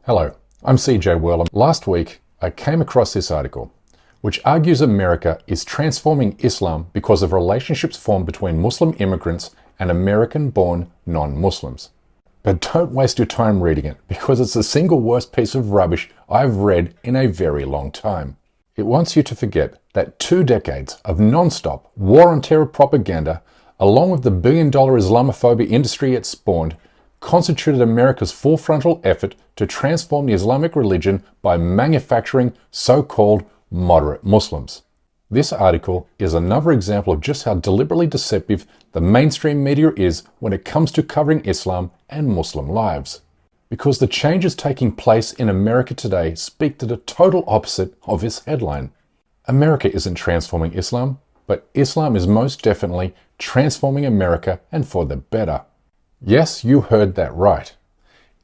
Hello, I'm CJ Wurlum. Last week, I came across this article, which argues America is transforming Islam because of relationships formed between Muslim immigrants and American-born non-Muslims. But don't waste your time reading it, because it's the single worst piece of rubbish I've read in a very long time. It wants you to forget that 2 decades of non-stop war on terror propaganda, along with the billion-dollar Islamophobia industry it spawned, constituted America's full-frontal effort to transform the Islamic religion by manufacturing so-called moderate Muslims. This article is another example of just how deliberately deceptive the mainstream media is when it comes to covering Islam and Muslim lives. Because the changes taking place in America today speak to the total opposite of this headline. America isn't transforming Islam, but Islam is most definitely transforming America and for the better. Yes, you heard that right.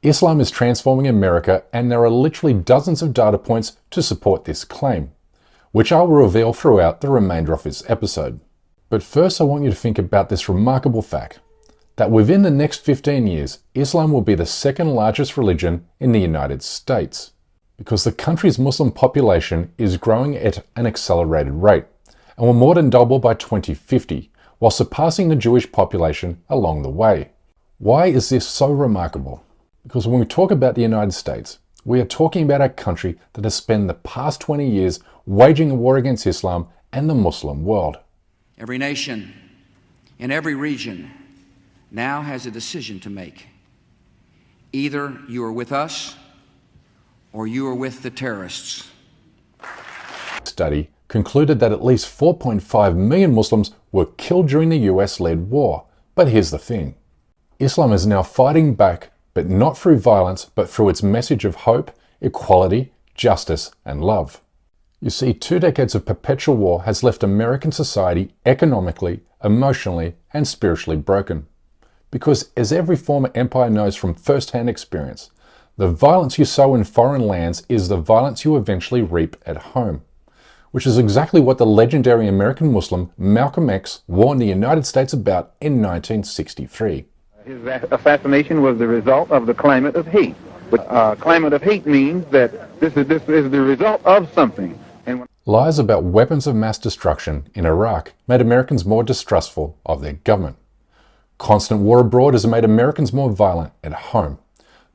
Islam is transforming America, and there are literally dozens of data points to support this claim, which I will reveal throughout the remainder of this episode. But first I want you to think about this remarkable fact, that within the next 15 years, Islam will be the second largest religion in the United States, because the country's Muslim population is growing at an accelerated rate, and will more than double by 2050, while surpassing the Jewish population along the way. Why is this so remarkable? Because when we talk about the United States, we are talking about a country that has spent the past 20 years waging a war against Islam and the Muslim world. Every nation in every region now has a decision to make. Either you are with us or you are with the terrorists. Study concluded that at least 4.5 million Muslims were killed during the US-led war. But here's the thing. Islam is now fighting back, but not through violence, but through its message of hope, equality, justice, and love. You see, 2 decades of perpetual war has left American society economically, emotionally, and spiritually broken. Because as every former empire knows from first-hand experience, the violence you sow in foreign lands is the violence you eventually reap at home. Which is exactly what the legendary American Muslim Malcolm X warned the United States about in 1963. His assassination was the result of the climate of hate. Climate of hate means that this is the result of something. Lies about weapons of mass destruction in Iraq made Americans more distrustful of their government. Constant war abroad has made Americans more violent at home.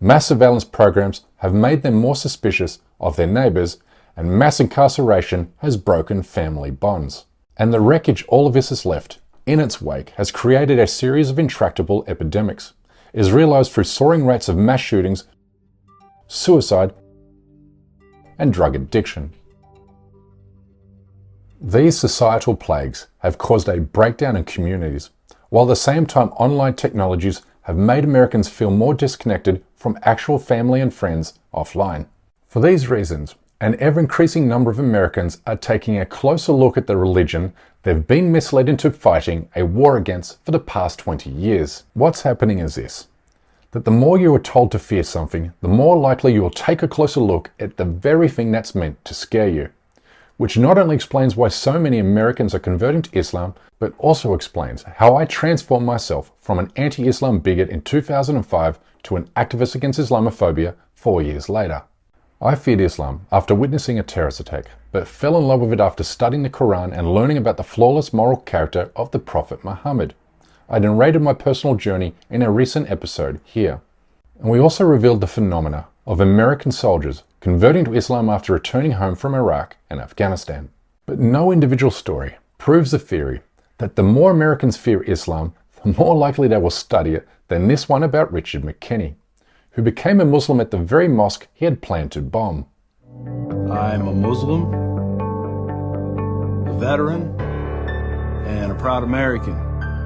Mass surveillance programs have made them more suspicious of their neighbors, and mass incarceration has broken family bonds. And the wreckage all of this has left in its wake has created a series of intractable epidemics. It is realized through soaring rates of mass shootings, suicide, and drug addiction. These societal plagues have caused a breakdown in communities, while at the same time online technologies have made Americans feel more disconnected from actual family and friends offline. For these reasons, an ever-increasing number of Americans are taking a closer look at the religion they've been misled into fighting a war against for the past 20 years. What's happening is this, that the more you are told to fear something, the more likely you will take a closer look at the very thing that's meant to scare you. Which not only explains why so many Americans are converting to Islam, but also explains how I transformed myself from an anti-Islam bigot in 2005 to an activist against Islamophobia 4 years later. I feared Islam after witnessing a terrorist attack, but fell in love with it after studying the Quran and learning about the flawless moral character of the Prophet Muhammad. I narrated my personal journey in a recent episode here. And we also revealed the phenomena of American soldiers converting to Islam after returning home from Iraq and Afghanistan. But no individual story proves the theory that the more Americans fear Islam, the more likely they will study it than this one about Richard McKinney, who became a Muslim at the very mosque he had planned to bomb. I'm a Muslim, a veteran, and a proud American.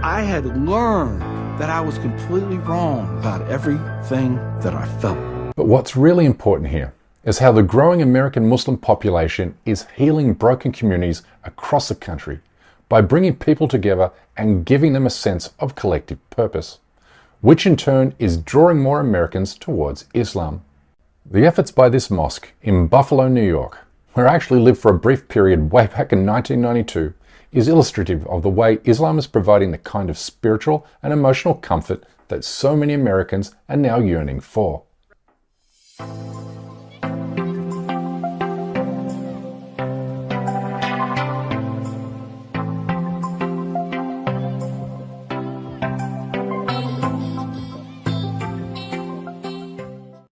I had learned that I was completely wrong about everything that I felt. But what's really important here is how the growing American Muslim population is healing broken communities across the country by bringing people together and giving them a sense of collective purpose, which in turn is drawing more Americans towards Islam. The efforts by this mosque in Buffalo, New York, where I actually lived for a brief period way back in 1992, is illustrative of the way Islam is providing the kind of spiritual and emotional comfort that so many Americans are now yearning for.